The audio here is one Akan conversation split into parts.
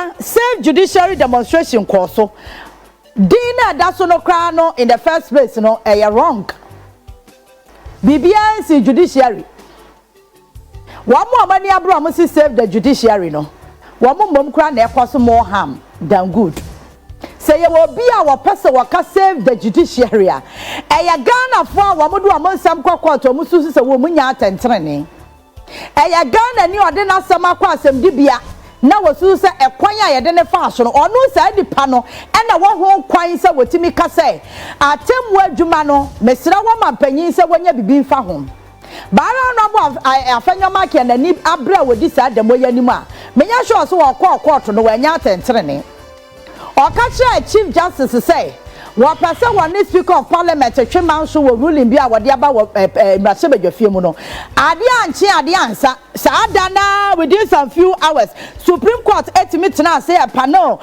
na save judiciary demonstration course so Dina that's no cry no in the first place no wrong. BBS judiciary. One more money abroad must save the judiciary no. One more mom cry na cause more harm than good. Say you will be our person who can save the judiciary. Ghana for one do among some court or musu a woman yat and training. Ghana new adena sama kwa sem dibia. Na wasu se ekwanya ye de ne fashion onu sa di pano e na wo ho kwan se wotimi ka se atemu adwuma no mesira wo mampanyin se wonya bibi mfa ho bara no bo Afenyo Markin na ni abra wodi sa demo yanim a menya sure so wo court no wanya atentrene o ka kire chief justice say wo pese one speaker of parliament twema so wo ruling bi a wode aba wo mrase badwafie mu no ade anche ade ansa saada na within some few hours Supreme Court etimi tena say panel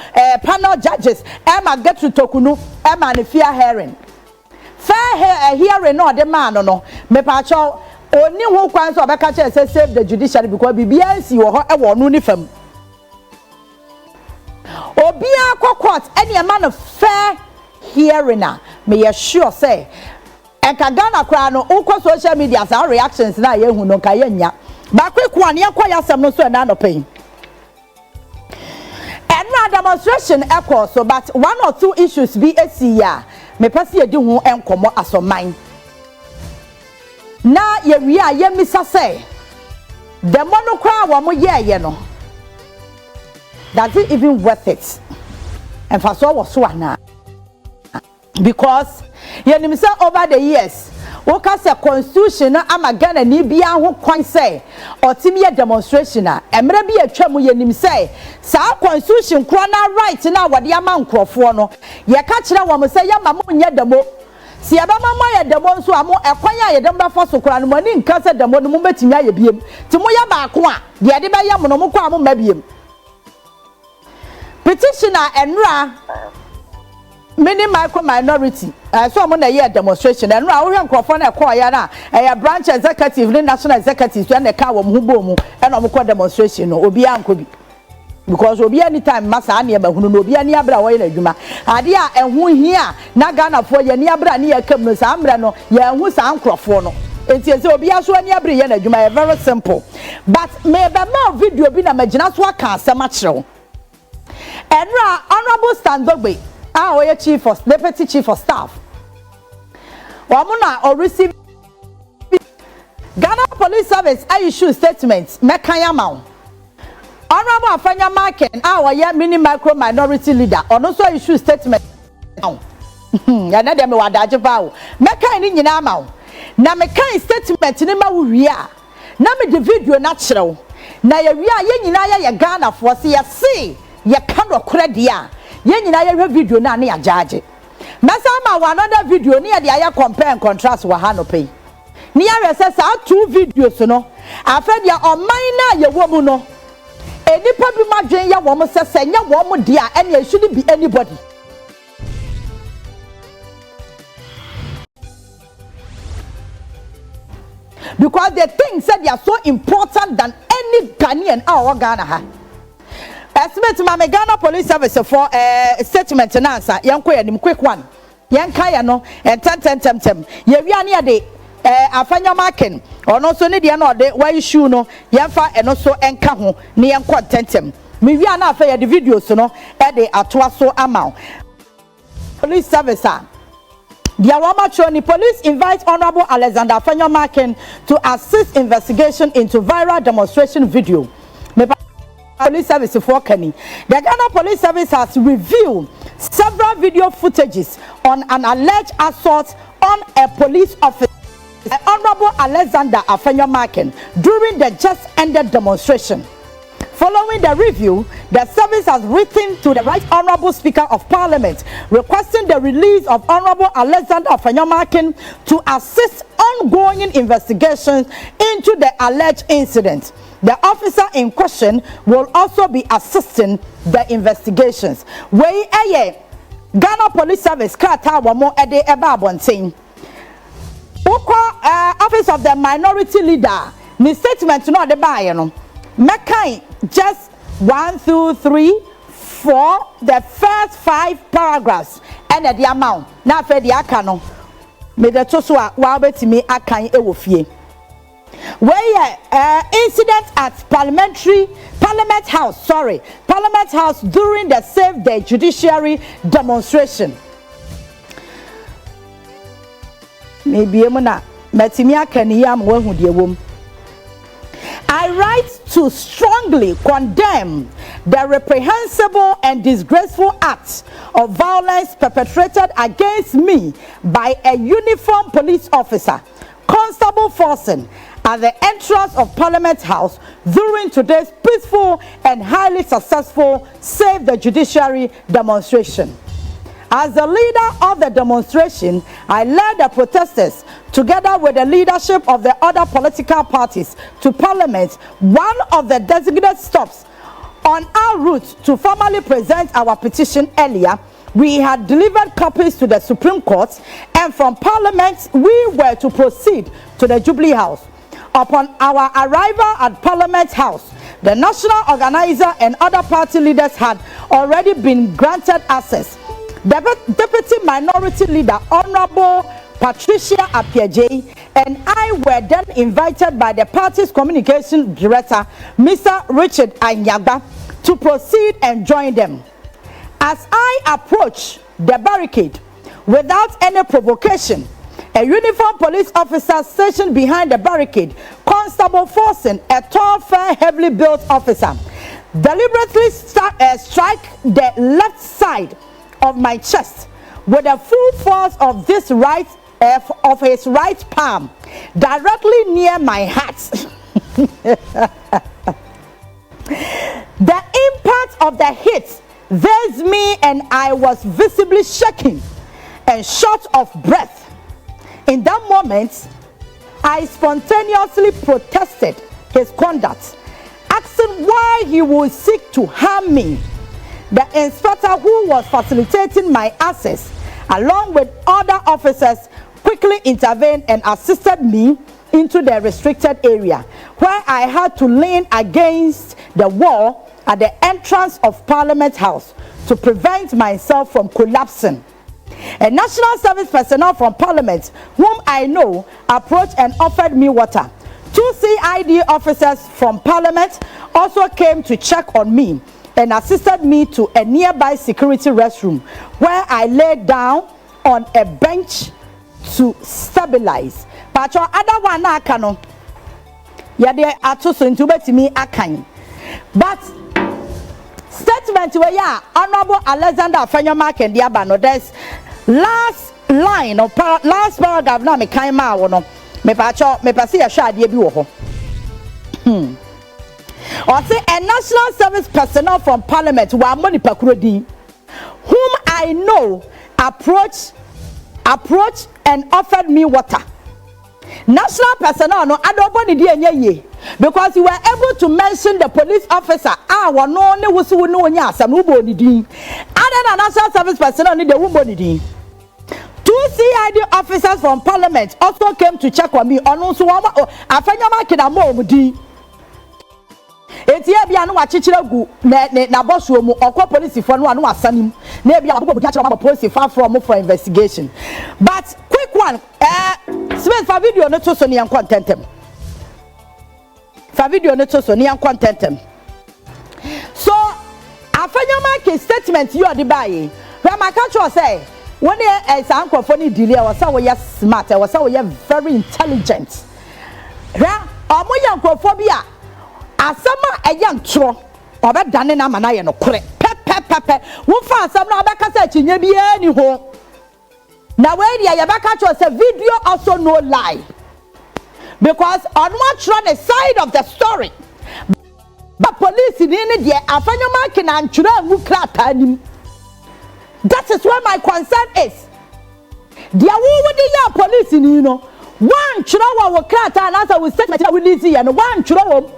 judges Emma get to tokunu Emma ne fair hearing hearing no the man no me pa cho oni ho kwan so obeka che say save the judiciary because BBNC wo ho e wo no ni fam obia court any man of fair hearing me you sure say enka Ghana kra no unko social media sa reactions na ye hu no ka ye nya ba kwekwa ne yakwa yasem no so na no pain and demonstration echo so but one or two issues be ya me pese edi hu enkomo asoman na ye wi a ye misa say the monokra wa mo ye no that's it even worth it and for so was so na because you say over the years woka say constitution na ama Ghana ni bia ho kwan say otimi demonstration a emre bi atwam yenim say sa constitution kro na right na wode ama nkrofo no ye ka kire wo mo say ya ma mo nya demo si aba ma mo ya demo nso amo ekwan ya ye demo fo so kro no mani nka say demo no mo betimi aye biem ti mo ya ba ko a de ade ba ya mo no mo ko amo ma biem petitioner enra many micro minority so am na year demonstration and now we nkrofo na call ya na branch executive ni national executive so na ka wo mu bomu and am call demonstration no obi anko bi because obi anytime masa na e ba hunu no obi ani abra wo ye adwuma ade a ehun hia na Ghana fo ye ni abra ni yakam no sa amra no ye ehun sa nkrofo no enti say obi aso ani abra ye na adwuma very simple but me be ma video bi na magina so aka asema kirewo enra honorable Standogbe oye chief of deputy chief of staff wamuna or receive Ghana Police Service I issue statements mekanya maw honorable Afenyo Markin oye mini micro minority leader ono so issue statement ya na dem wadaje bawo mekan ni nyina maw na mekan statement ni ma wo wi a na me the video na kirew na ya wi a ye nyina ya Ghana for se ya see ye kan okra dia ye nyina ye video na ya judge mesa ma another video ni ya de aya compare and contrast wa ha no pay ni ya rese sa two videos no afa dia oman na ye wo mu no enipa bi madwen ya wo mo sese nya wo mo dia and it shouldn't be anybody because the things said they are so important than any Ghanaian or Ghana ha. Estimate my Ghana Police Service for statement and answer. Young quick one. Young Kaya no and tem. Ye we are near the Afenyo Markin or no so need no de why you shoe no yanfa and also enka ho ne yankwa tentem. Me we are na fair the videos no e de atoa so amount. Police Service the Awamachoni police invite Honorable Alexander Afenyo Markin to assist investigation into viral demonstration video. Police Service for Kenny. The Ghana Police Service has reviewed several video footages on an alleged assault on a police officer, Honorable Alexander Afenyo Markin, during the just ended demonstration. Following the review, the service has written to the Right Honorable Speaker of Parliament requesting the release of Honorable Alexander Afenyo Markin to assist ongoing investigations into the alleged incident. The officer in question will also be assisting the investigations. We Ghana Police Service kata wamo ede eba abonten. Office of the Minority Leader ni statement no de baye no. Mekan just 1 2 3 for the first 5 paragraphs and the amount. Now for the akano. Me the to so a wa betimi akan e wo fie. Where incident at Parliament House during the Save the Judiciary demonstration. Maybe emuna metimi akani yam wahu de wom. I write to strongly condemn the reprehensible and disgraceful acts of violence perpetrated against me by a uniformed police officer, Constable Forsen, at the entrance of Parliament House during today's peaceful and highly successful Save the Judiciary demonstration. As the leader of the demonstration, I led the protesters together with the leadership of the other political parties to Parliament, one of the designated stops on our route to formally present our petition earlier. We had delivered copies to the Supreme Court, and from Parliament we were to proceed to the Jubilee House. Upon our arrival at Parliament House, the national organizer and other party leaders had already been granted access. Deputy Minority Leader Honorable Patricia Apiaje and I were then invited by the party's communication director, Mr. Richard Anyaga, to proceed and join them. As I approached the barricade, without any provocation, a uniformed police officer stationed behind the barricade, Constable Forsen, a tall, fair, heavily built officer, deliberately struck the left side of my chest with the full force of his right palm directly near my heart. The impact of the hit raised me, and I was visibly shaking and short of breath. In that moment, I spontaneously protested his conduct, asking why he would seek to harm me. The inspector who was facilitating my access, along with other officers, quickly intervened and assisted me into the restricted area, where I had to lean against the wall at the entrance of Parliament House to prevent myself from collapsing. A national service personnel from Parliament, whom I know, approached and offered me water. 2 CID officers from Parliament also came to check on me and assisted me to a nearby security restroom, where I lay down on a bench to stabilize. But your other one akano, yade atoso into betimi akan. But statement where ya Honorable Alexander Afenyo Markin diabano, there's last line of last paragraph na me kan ma wo no me pacho me pase ya hwa ade bi wo ho. Or say a national service personnel from Parliament wa money pakuro din, whom I know approached and offered me water. National personnel no adoboni di enye ye, because you were able to mention the police officer wa no ne wo so no nya asam wo boni din. Other than national service personnel ni de wo boni din. 2 CID officers from Parliament also came to check on me. Onu so wa Afenyo Markin amom din. Eti e bia no wa chichire gu na bosuo mu okwa police for no asanim na e bia abobo bia chira ma police for investigation. But quick one, Smith for video no to so ne contentem. For video no to so ne contentem. So Afenyo Markin statement you the buy. When my catch say when e sanko for ni delay was say we smart, was say we very intelligent. Ra omo yankophobia asama eyantro obedane na mana ye no kore pepe wo fa asam na obekasa chinye bia ni ho na we dia ye beka cho say video also no lie, because on one try the side of the story, but police ni dia Afenyo Markin and chura ngu krata nim. That is where my concern is. Dia wo di ya police ni no one chura wo krata na say we statement we release here no one chura wo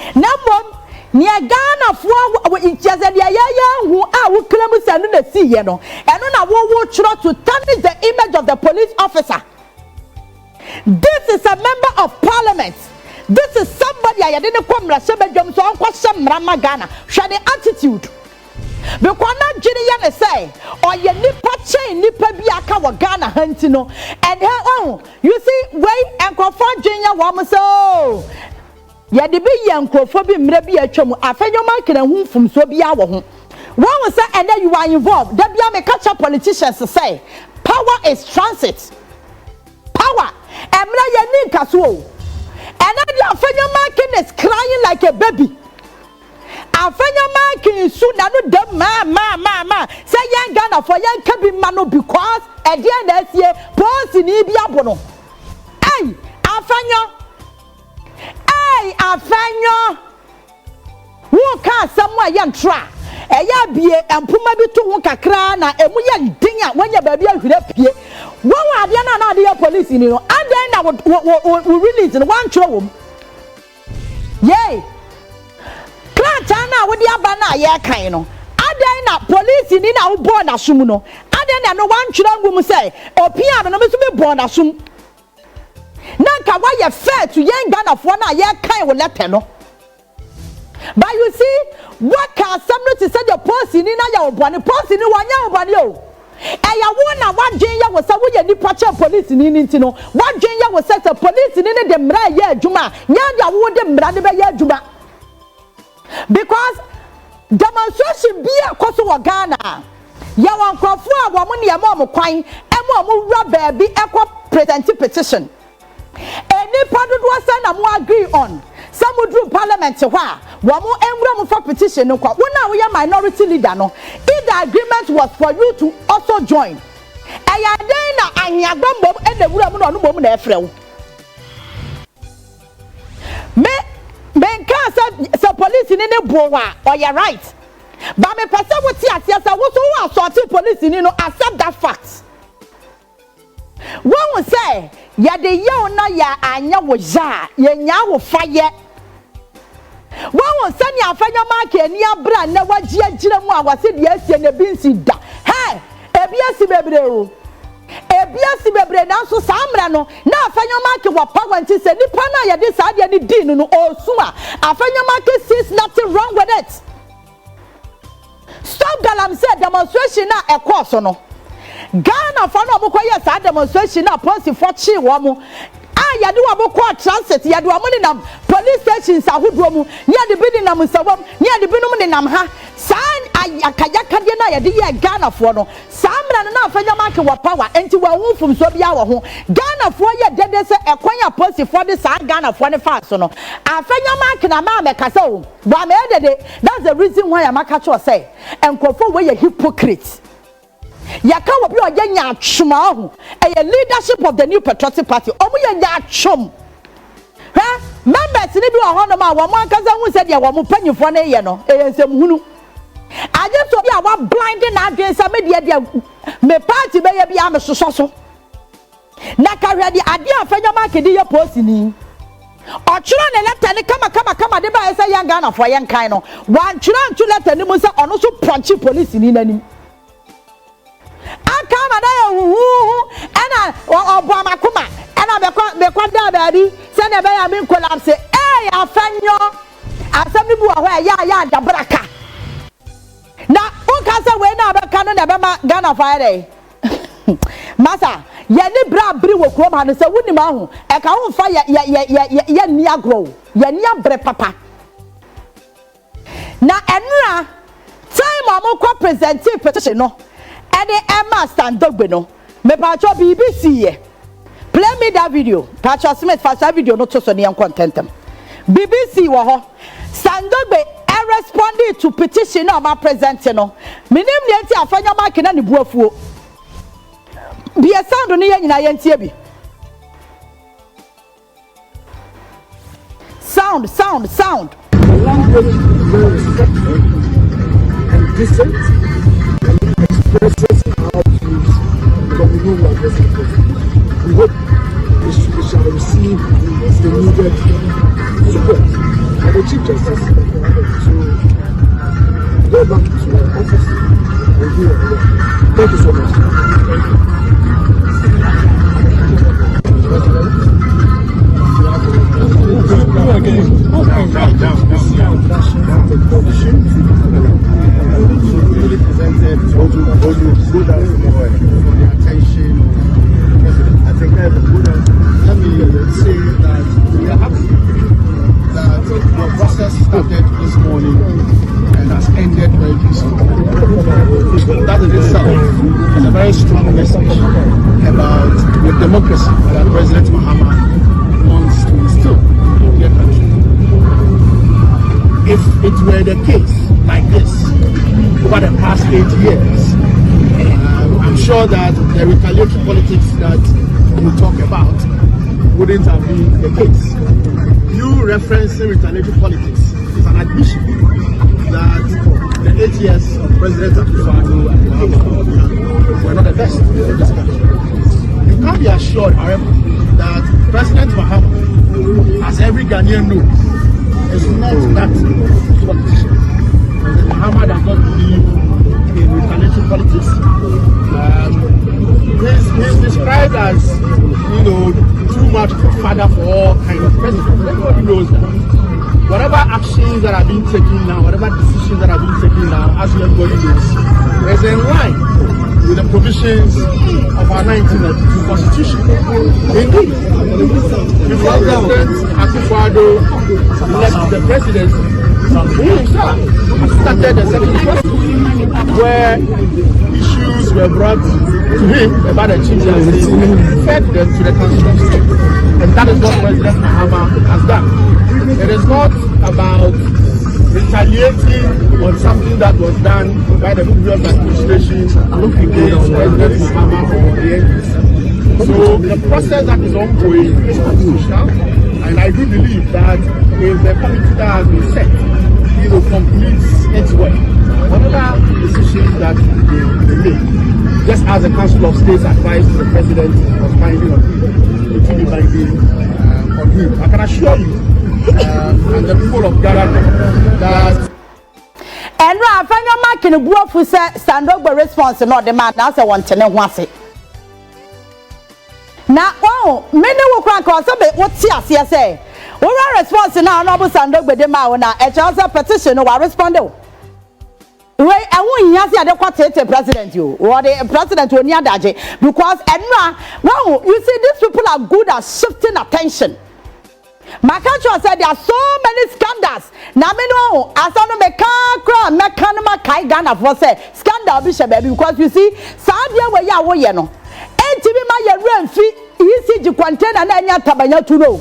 Nambom near Ghana for inches ya who are who claim send the sea, you know, and on a war try to tarnish the image of the police officer. This is a member of Parliament. This is somebody I didn't come Rashaba Johnson, question Rama Ghana. Shall the attitude? because na dwene ye ne say oye nipa chain nipa bi aka wo Ghana hanti no and oh you see way enkofo dwene wo mo so ye de bi ye enkofo bi mra bi atwam Afenyo Markin hu mfumso bi a wo ho one say and then you are involved that be me catch up politicians to say power is transit power emra ye ni nkaso and then the Afenyo Markin is crying like a baby. Afenyo Markin su na no dem ma say yan Ghana for yan kabi mano because e dey na sie post ni bi abono hey Afenyo who can somewhere yan tra eya bie empuma bi to ho kakra na emu ya din a wanya ba bi ahwere pie won ade na ade police ni no and then na we release no wan tro wom yay Chana wodi aba na ye kan no adan na police ni na wo born asum no adan na no wan twira ngum say opia no me so be born asum na ka wa ye fair to yen Ghana fo na ye kan wo letter no but you see what can somebody to say the police ni na ya wo born police ni wanya wo born o eya wo na wadwen ya wo say wo ye nipa che police ni nti no wadwen ya wo say police ni ne de mra ye adwuma nya ya wo de mra de be ye adwuma. Because demonstration be a cost of Ghana. Ya wan krofo a wo mo ne mo kwan e mo wura ba bi ekọ present petition. Any part do say na mo agree on. Some would do parliament ho a wo mo enwura mo for petition no kwa. Wona wo ya minority leader no. If the agreement was for you to also join. Eya den na anyagbom e na wura mo no bom na efre wo. Men can say police in any boa or you're right. But me person what yes, I was who assaulting police in accept that fact. One will say, ya de yo na ya anya woja, ye nya wo fire. One will send ya Afenyo Markin ni abra na wajia jire mu awase de asie na bi nsi da. Hey, ebiasi bebre o. Ebiasi bebre na so samra no na Afenyo Markin wa power nti se nipa na ya de sa de ni din no osuma Afenyo Markin sees nothing wrong with it. Stop galam said demonstration na e course no Ghana for no mo koye sa demonstration na police for chi wo mo ya de wo ko transit ya de wo ni nam police stations ahodo mu ya de bi ni nam nsawom ya de bi no ni nam ha san akayaka de na ya de ye Ghana for no samra no na Afenyo Markin wa power enti wa hunfum so bia wo ho Ghana for ye dede se ekwanya police for de sa Ghana for ne fa so no Afenyo Markin na ma mekasa o wa me dede that's the reason why am aka cho say enkofo we ye hypocrite. Yaka wo bi oye nya atwoma ho a leadership of the New Patriotic Party omo ye nya atwom ha members ni bi wo ho no ma wo mo ankaza hu se de wo mo panyifo na ye no ensem hunu aje so bi a wa blinding na adwen sa me de me party be ye bi am soso so na ka hwe de ade Afenyo Markin de ye post ni ochiro ne letter ni kama de ba say young Ghana for yen kan no wan chiro ntu letter ni mu se ono so punch police ni nanim akama na ana obo amakuma ana be kwada baby se na be ya min collapse Afenyo asem bu ho ya da braka na o ka se we na be ka no na be ma Ghana fire masa ye ni bra bri wo krom ha no se wuni ma ho e ka ho fa ya ni agro ya ni abre papa na enra time amoko presenting petition no any Emma Standogbe no me pacho BBC ye play me that video Pacho Smith fast that video no to so ne contentem BBC wo ho Standogbe responding to petition na ma presenting no minim ne enti Afenyo Markin na ne buafuo be a sound on ye nyina ye ntie bi sound the language is very respectful and decent and expresses our views from the room like this. We hope we shall receive the needed support. And the Chief Justice to go back to our office and do our work. Thank you so much. Thank you. good for the attention of the president. I think that's a good let me say that we are happy that the process started this morning and has ended very peacefully. That in itself is a very strong message about the democracy that President Mahama wants to instill in their country. If it were the case like this over the past 8 years, I'm sure that the retaliatory politics that you talk about wouldn't have been the case. You referencing retaliatory politics is an admission that the 8 years of President Afenyo were not the best in this country. You can be assured, however, that President Mahama, as every Ghanaian knows, is not that politician. President Mahama does not believe in retaliatory politics. He's described as, too much of a father for all kind of presidents. Everybody knows that. Whatever actions that are being taken now, whatever decisions that are being taken now, as everybody knows, is in line with the provisions of our 1992 Constitution. Indeed, before President Akufo-Addo left the presidency, he himself has started a second process where issues were brought to him about the chief justice, fed them to the Council of State. And that is what President Mahama has done. It is not about retaliating on something that was done by the previous administration against President Mahama or the NPP. So the process that is ongoing is constitutional, and I do believe that if the committee that has been set, completes its work, whatever decisions that they make, just as the Council of State's advice to the President was binding on him, it will be binding on him. I can assure you, and the people of Ghana, that. And Afenyo Markin Buofu said, stand up the response and not the man, that's a one to know once it. Now, many will crack or something. What's here, say? What are response now? No, stand up with the Mauna, a chance of petition or respond. Wait, I won't hear the quartet president, you or the president will near that because, well, you see, these people are good at shifting attention. My country said there are so many scandals. Now me know as I know me can't kai Ghana for say scandal bishop baby because you see Sadia where ya wo ye no. Enti bi ma ye renfi ECG container na nya tabanya to know.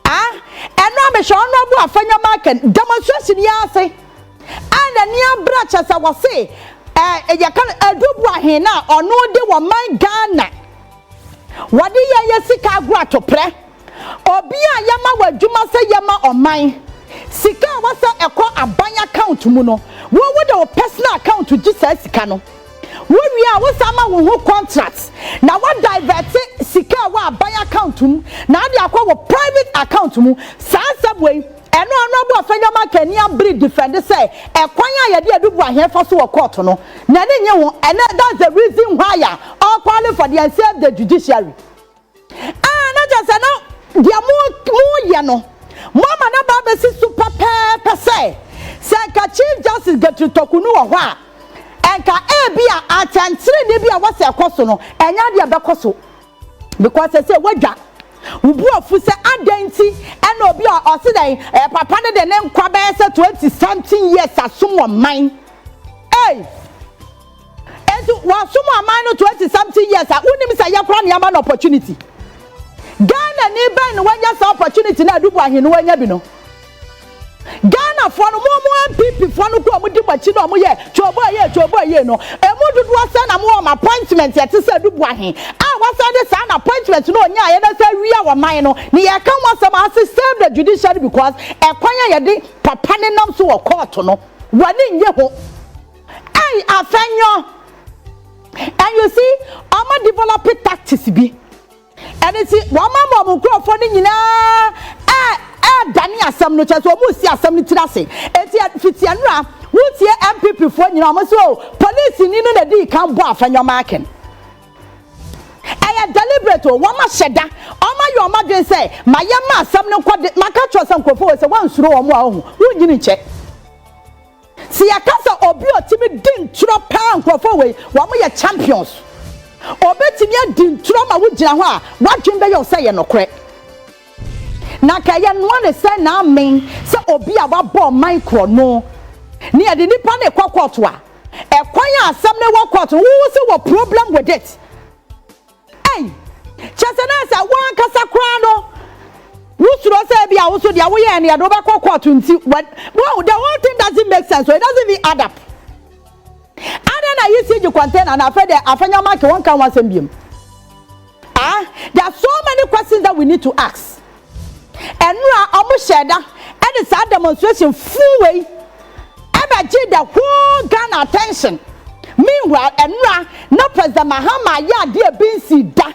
And now me show no bu Afenyo Markin demonstration ya say. And the near branches I was say ya kan adubu ahe na ono de wo man Ghana. Wadi ye sika agro atopre. Obia yama wadwuma se yama oman sika wasa eko abanya account mu no wo the personal account to Jesus sika no wo wi a wo sama wo contracts na wo divert sika wa abanya account mu na ade akwa wo private account mu sansabwe eno bu Afenyo Markin ni abri defend say ekwan ya de adubu ahefa so wo court no na ne nye ho and that's the reason why all calling for the save the judiciary na just now dia mo ye no mama na ba be si super per se ka chief justice get to tokunu wo ho enka bia atantire ne bia wase ekoso no enya dia bekoso because say wadwa ubu ofu se adenti ena obi o se dan papa ne de ne nkwa be se 20 something years asum wo man edu wasum man no 20 something years unim say yakra ne ama no opportunity Ghana ni ben when you opportunity na adubu ahe no wanya bi no Ghana for no mo NPP for no ko mo di machi no mo ye chobo ye no emu dudu asa na mo appointment ye te se adubu ahe wasa de sa na appointment no nya ye na sa wia wo man no ni ye kan wasa ma save the judiciary because ekwanya ye de papa ne nam so wo court no wani nye ho Afenyo and you see I'm develop tactics bi. And it's one mama will for the Danny Assam no chance or Musi Assam to say. It's Fitianra, who's here NPP for you almost so police in the D can't buff and your marking. I deliberate one must shed that. Your mother say, my young man, some no quad, my catcher, some propose one through or more. Who didn't check? Siakasa obi otimi din tro pa nkrofo we wo mo ye champions obetimi din tro ma wo gina ho a wadwen be ye say ye nokre na ka ye no ne say na amen say obi a wabọ micro no ni e de nipa na ekwakoto a ekwan asem ne wakoto wo say wo problem with it hey chesena say wan kasa kra no Wusuro say bia wuso dia wo ye ne do be kokot nti well the whole thing doesn't make sense, so it doesn't even add up. And then you see the container and Afenyo Markin one can wasem biem. There are so many questions that we need to ask. And we are almost shared and it's a demonstration full way ever give the whole Ghana attention. Meanwhile, and no President Mahama ya dear BC da.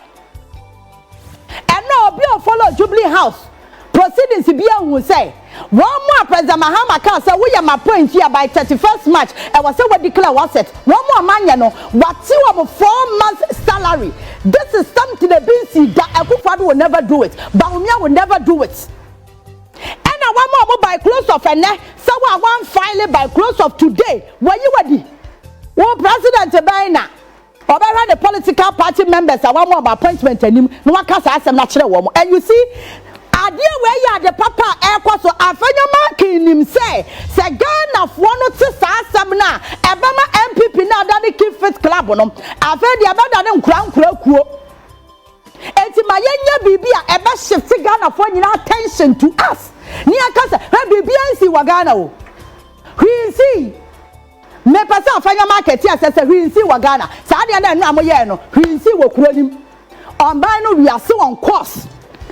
And no be follow Jubilee House. Proceedings be who say one more President Mahama can say we are my point here by 31st March. I was say what declare was it. One more man, you know, what 4 months salary. This is something the BC that Akufo-Addo will never do it. Bawumia will never do it. And one more by close of and so I want file by close of today. Where you ready? One president Baina. Or the political party members are one more appointment and him. No one can say I'm natural woman. And you see, idea where you are the papa airport so Afenyo Markin him say Ghana one or two samna Ebama NPP now that keep fit club on Afenyo the about them crown kuo. Eti mayenya bibia eba shift Ghana for attention to us. Ni akasa bibia nsi wa Ghana o. We see me pesa Afenyo market here say we see wa Ghana. Sa de na anu amoye no we see wo kuro nim. On buy no we are still on course.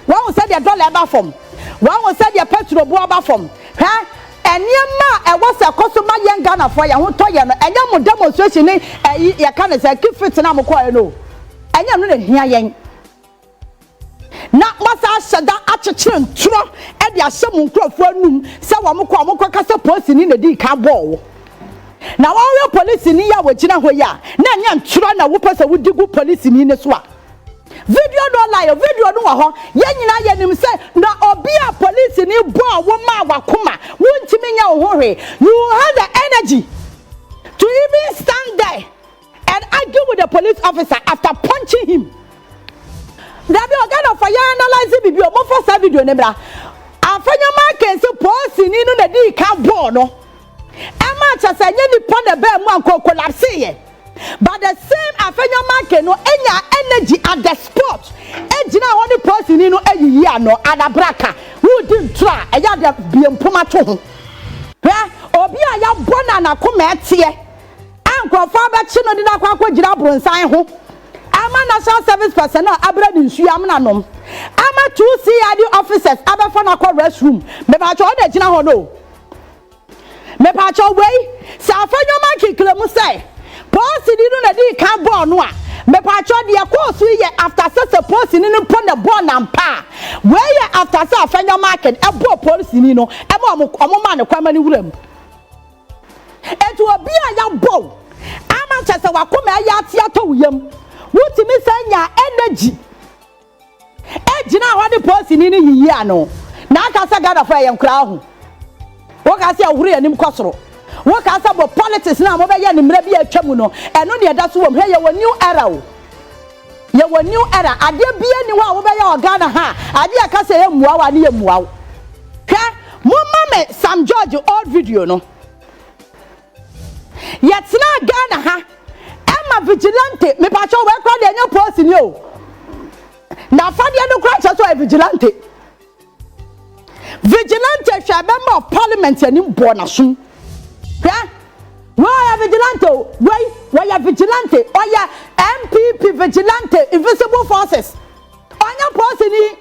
One will say their dollar about from. One will say their petrol boy about from. Huh? And yema, was a customer young Ghana for you who told you, and you demonstration, you can't say, keep fit and I'm quite low. And you're not here young. Not must I said that at a chin, throw, and your some crop for noon, so I'm a quamaka person in the D car wall. Now all your police in here with China where ya, then young China whoopers would do good police in the swap. Video no lie, video no ho. Yenyina yenim say na obi a police ni bo woma wakoma. Wontimi nya wo hwe. You have the energy to even stand there and argue with the police officer after punching him. That be organ for ya analyze bibi o mo for video ne bra. Afenyo Markin say police ni no na di kan bo no. E ma cha say nye ni pon the be mu anko collapse ye. But the same Afenyo Markin no enya energy at the spot. Ejina honi person ni no eyi ya no adabraka. Who didn't try? Eya de biempoma to ho. Obi a ya bona na koma etie. Ankrofo ba chi no de na kwakwa gira bronsan ho. Ama national service personnel abra ni nsu am na nom. Ama 2 CID officers abefa na kwa restroom. Me ba cho de gina ho no. Me pa cho wey. Sa Afenyo Markin klemu say Post in no na can born no me pacho de course we after say post in no pon the born and pa where after say Afenyo Markin e bo police ni no e mo ma ne kwama ni wuram etu obi a ya bo ama chese wakoma ya atia to yam wutimi sanya energy e gina ho de post ni yiyi ano na aka say Ghana for yam kra ho wo ka say ahuru anim kosoro what can say about politics now? Mo be ya ni mra bi atwamu no. Eno ne da so wom. He ye wo new era o. Ye wo new era. Ade bia ni wa wo be ya Ghana ha. Ade aka say ye muwa wa ni ye muwa wo. Hwe mo mame Sam George old video no. Yet na Ghana ha. Emma vigilante. Me pa cho we kwa de nya post ni o. Na fa de no kwa cho so vigilante. Vigilante hwa member of parliament ani bo na so. Why are vigilante? Why are vigilante? Or ya NPP vigilante, invisible forces. On your person,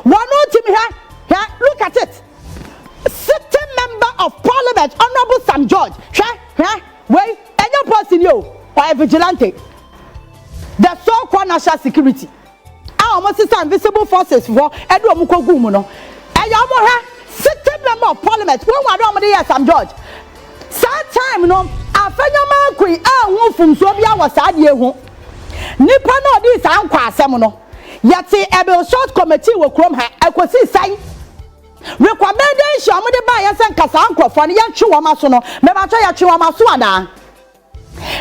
one team here. Look at it. Sitting member of parliament, Honorable Sam George. Wait, and your person, or vigilante. The so-called national security. I almost say invisible forces for Edward Mukogumuno. And you sitting member of parliament, one more Sam George. Sad time no, Afenyo Markin won from so bia was adie ho. Nipa no di san kwa asem no. Yet a short committee will come her. I could see sign recommending issue amode ba ya sen kasa ankrofo ne ya twe wo maso no me ba twa ya twe wo maso ana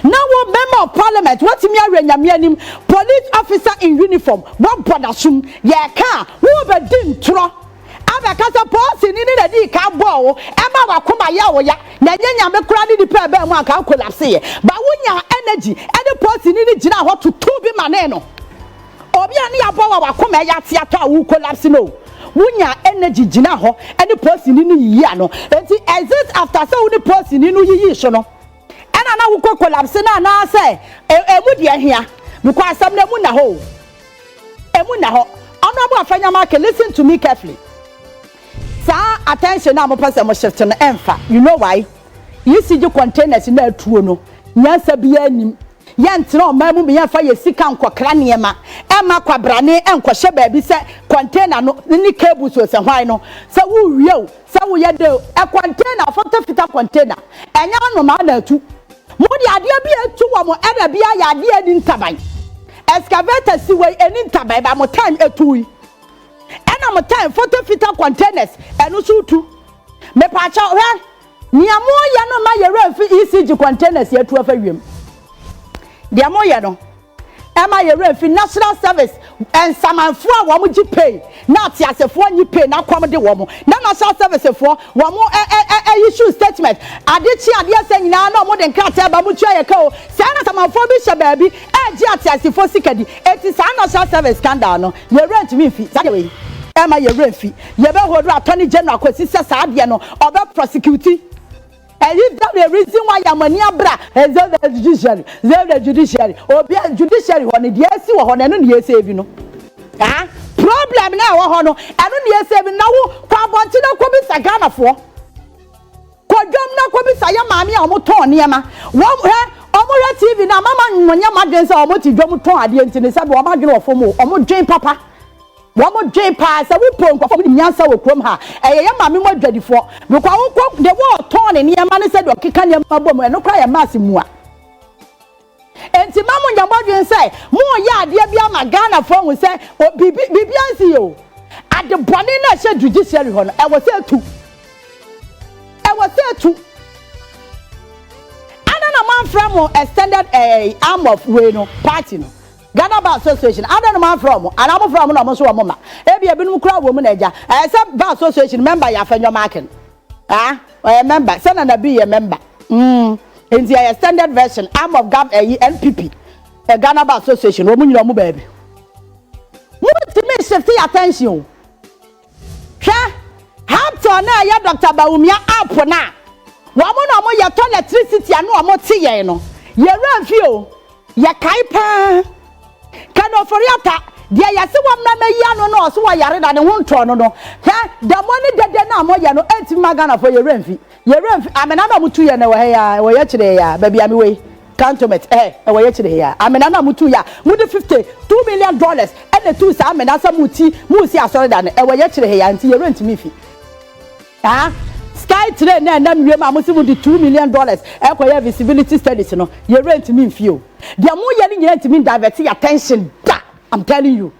now wo member of parliament what me aranyame anim police officer in uniform what bodasum ye ka wo be din tro aba kasa police ni na di ka bo e ma wakoma ya wo ya na nyanya me kura ni di pe ba mu aka collapse ye ba wonya energy e di police ni gina ho to bi mane no obi ani abo wa wakoma ya tiato a wo collapse no wunya energy gina ho any person ni yi ano enti exit after say we person ni no yi so no ena na wo collapse na say emu de ahia because asam na mu na ho honorable Afenyo Markin, listen to me carefully. Sa attention na mo person mo shift no emfa you know why you see the containers na atuo no nyansa bia anim yantra o mamu me yan fa ye sika nkokra niema ema kwabrane enkohye baabi se container no ni cable so se hwan no se wo wie o se wo ye de e container fita container enya no ma na atu mo di ade bia atu wo mo era bia ya ade ani ntaban excavator si we eni ntaban ba mo time atu ena mo time fita containers enu so tu me pa cha hwe niamo ya no ma ye refi ECG containers ye tu afa wiem dia mo ye no ema ye refi national service and samanfo a wo mo gi pay na atiasefo anyi pay na kwam de wo mo na national service fo wo mo issue statement adechi ade ase nyina na mo de nkrata ba mo twa ye ka o sa na samanfo bi hye baabi gi atiasefo sikadi eti sa national service scandal no ye rent me fi sa de we ema ye refi ye be hodo attorney general kwesi se sa ade no obe prosecute. And if that the reason why your money abra, the judiciary, or be a judiciary on the DSC or on any save, you know. Ah, problem now, honor, and only saving now, Quabantina could be Sagana for. Quadrumna could be Saya Mammy or Motoniama. One Omora TV now, Mamma, when your mother's almost Jomuton, the internet, or Magno for more, or more Jane Papa. One more J pass, I will point for the Yansa will come her. A young mammy was ready for. Look, I will quote the war torn in your man said, okay, can you and no cry a massive more. And to Mamma your mother say, more ya, dear Biama Ghana phone will say, oh, Bibiancio. At the Bonina said Judiciary, I was there too. And then a man from extended a arm of Weno party. Ghana Bar Association. I don't know man from, and I'm from no so mama. Ebi ebinum kura woman eja. Except Bar Association member ya Afenyo Markin. Ah, a member. Send na be a member. In the extended version, arm of NPP. A Ghana Bar Association. Woman you baby. Move to me shift attention. How to na ya Dr. Baumia up na. Woman no mo ya turn electricity anu omo ti ye no. Ye review. Ye kaipa. Kano foriata dia yase wamna me ya no so wa yare da ne ho nto no the money dede na mo ya no enti magana for ye remfi amena na mutu ye na we ya we ya kire ya ba bia me we cantonment we ya kire ya amena na mutu ya mu de $52 million and the two sa amena sa muti mu si asore da ne we ya kire ya enti ye rent me fi Sky today na me ma mo si mu de $2 million ekoya visibility studies no ye rent me fi o dia mo ye ni rent me divert your attention da I'm telling you